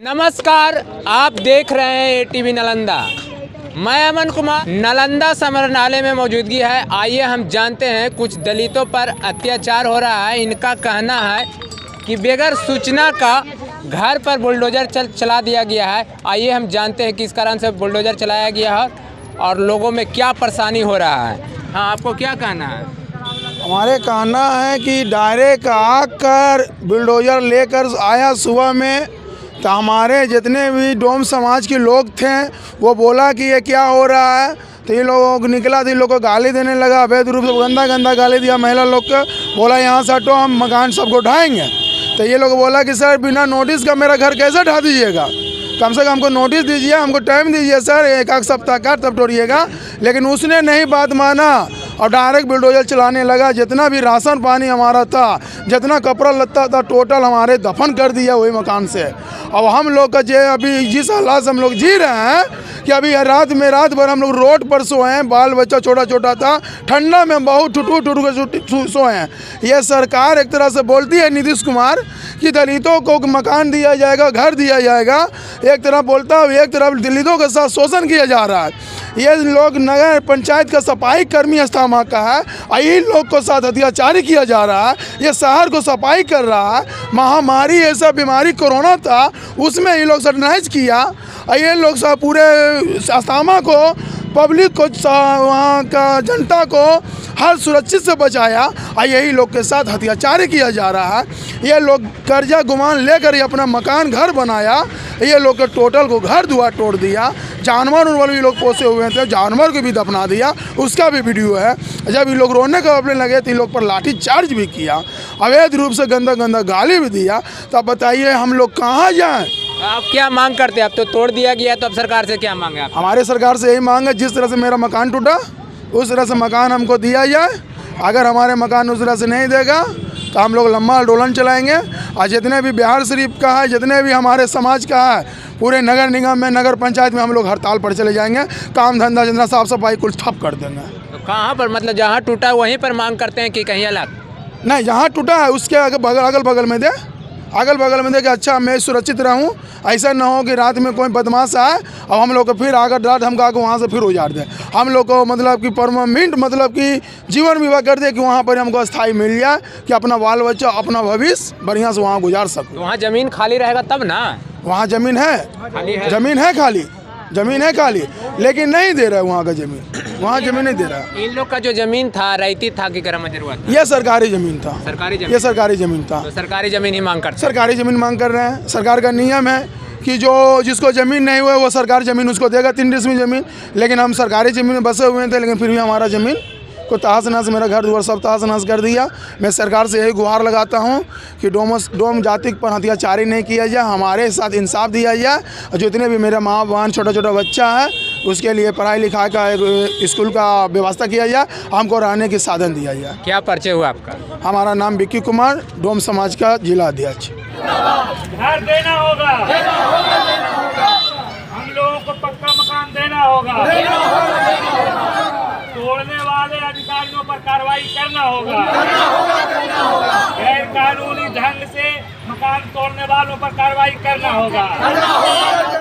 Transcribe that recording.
नमस्कार, आप देख रहे हैं एटीवी नालंदा। मैं अमन कुमार। नालंदा समरनालय में मौजूदगी है। आइए हम जानते हैं कुछ दलितों पर अत्याचार हो रहा है। इनका कहना है कि बगैर सूचना का घर पर बुलडोजर चला दिया गया है। आइए हम जानते हैं किस कारण से बुलडोजर चलाया गया है और लोगों में क्या परेशानी हो रहा है। हाँ, आपको क्या कहना है? हमारे कहना है कि डायरेक्ट आकर बुलडोजर लेकर आया सुबह में, तो हमारे जितने भी डोम समाज के लोग थे वो बोला कि ये क्या हो रहा है। तो ये लोग निकला तो इन लोग को गाली देने लगा, अवैध रूप से गंदा गाली दिया महिला लोग को। बोला यहाँ से हटो, हम मकान सबको ढाएंगे। तो ये लोग बोला कि सर बिना नोटिस का मेरा घर कैसे ढा दीजिएगा, कम से कम हमको नोटिस दीजिए, हमको टाइम दीजिए सर, एक सप्ताह का तब तोड़िएगा। लेकिन उसने नहीं बात माना और डायरेक्ट बुलडोजर चलाने लगा। जितना भी राशन पानी हमारा था, जितना कपड़ा लत्ता था, टोटल हमारे दफन कर दिया वही मकान से। अब हम लोग का जो अभी जिस हालात से हम लोग जी रहे हैं कि अभी रात भर हम लोग रोड पर सोए हैं। बाल बच्चा छोटा था, ठंडा में बहुत टूट सोए हैं। ये सरकार एक तरह से बोलती है नीतीश कुमार कि दलितों को मकान दिया जाएगा, घर दिया जाएगा, एक तरफ बोलता है, एक तरफ दलितों के साथ शोषण किया जा रहा है। ये लोग नगर पंचायत का सफाई कर्मी स्थामा का है, इन लोग को साथ अत्याचारी किया जा रहा है। ये शहर को सफाई कर रहा है। महामारी ऐसा बीमारी कोरोना था, उसमें ये लोग सैनिटाइज किया। ये लोग सब पूरे स्थामा को, पब्लिक को, वहाँ का जनता को हर सुरक्षित से बचाया और यही लोग के साथ अत्याचार किया जा रहा है। ये लोग कर्जा गुमान लेकर ये अपना मकान घर बनाया। ये लोग के टोटल को घर दुआर तोड़ दिया। जानवर उनवर भी लोग पोसे हुए थे, जानवर को भी दफना दिया, उसका भी वीडियो है। जब ये लोग रोने का अपने लगे तो इन लोग पर लाठी चार्ज भी किया, अवैध रूप से गंदा गाली भी दिया। तो अब बताइए हम लोग कहाँ जाएँ? आप क्या मांग करते हैं? अब तो तोड़ दिया गया, तो अब सरकार से क्या मांगे आप? हमारे सरकार से यही मांग है, जिस तरह से मेरा मकान टूटा उस तरह से मकान हमको दिया जाए। अगर हमारे मकान उस तरह से नहीं देगा तो हम लोग लंबा आंदोलन चलाएंगे। और जितने भी बिहार शरीफ का है, जितने भी हमारे समाज का है, पूरे नगर निगम में, नगर पंचायत में हम लोग हड़ताल पर चले जाएंगे। काम धंधा जितना साफ सफाई कुल ठप कर देंगे। तो कहाँ पर, मतलब जहाँ टूटा वहीं पर मांग करते हैं कि कहीं अलग? नहीं, जहाँ टूटा है उसके अगल बगल में दे, कि अच्छा मैं सुरक्षित रहूं। ऐसा ना हो कि रात में कोई बदमाश आए और हम लोग को फिर आकर रात हम आकर वहाँ से फिर उजाड़ दें। हम लोग को मतलब कि परमानेंट, मतलब कि जीवन विवाह कर दे कि वहाँ पर हमको स्थायी मिल जाए कि अपना बाल बच्चा, अपना भविष्य बढ़िया से वहाँ गुजार सको। तो वहाँ ज़मीन खाली रहेगा तब ना? वहाँ ज़मीन है, ज़मीन है खाली, लेकिन नहीं दे रहा है वहाँ का ज़मीन। वहाँ ज़मीन नहीं दे रहा है। इन लोग का जो ज़मीन था, रैती था कि गरम जरूरत था? ये सरकारी ज़मीन था। ये सरकारी ज़मीन था। तो सरकारी ज़मीन ही मांग करते? सरकारी ज़मीन मांग कर रहे हैं। सरकार का नियम है कि जिसको ज़मीन नहीं हुआ वो सरकार ज़मीन उसको देगा, 3 डिसमिल ज़मीन। लेकिन हम सरकारी ज़मीन में बसे हुए थे, लेकिन फिर भी हमारा ज़मीन को तहस नहस, मेरा घर दुआर सब तहस नहस कर दिया। मैं सरकार से यही गुहार लगाता हूँ कि डोम जाति पर अत्याचारी नहीं किया जाए, हमारे साथ इंसाफ दिया जाए। और जितने भी मेरा माँ बहन छोटा बच्चा है उसके लिए पढ़ाई लिखाई का स्कूल का व्यवस्था किया जाए, हमको रहने की साधन दिया जाए। क्या परिचय हुआ आपका? हमारा नाम विक्की कुमार, डोम समाज का जिला अध्यक्ष। घर देना होगा, हम लोगों को पक्का मकान देना होगा, तोड़ने वाले अधिकारियों पर कार्रवाई करना होगा, गैर कानूनी ढंग से मकान तोड़ने वालों पर कार्रवाई करना होगा।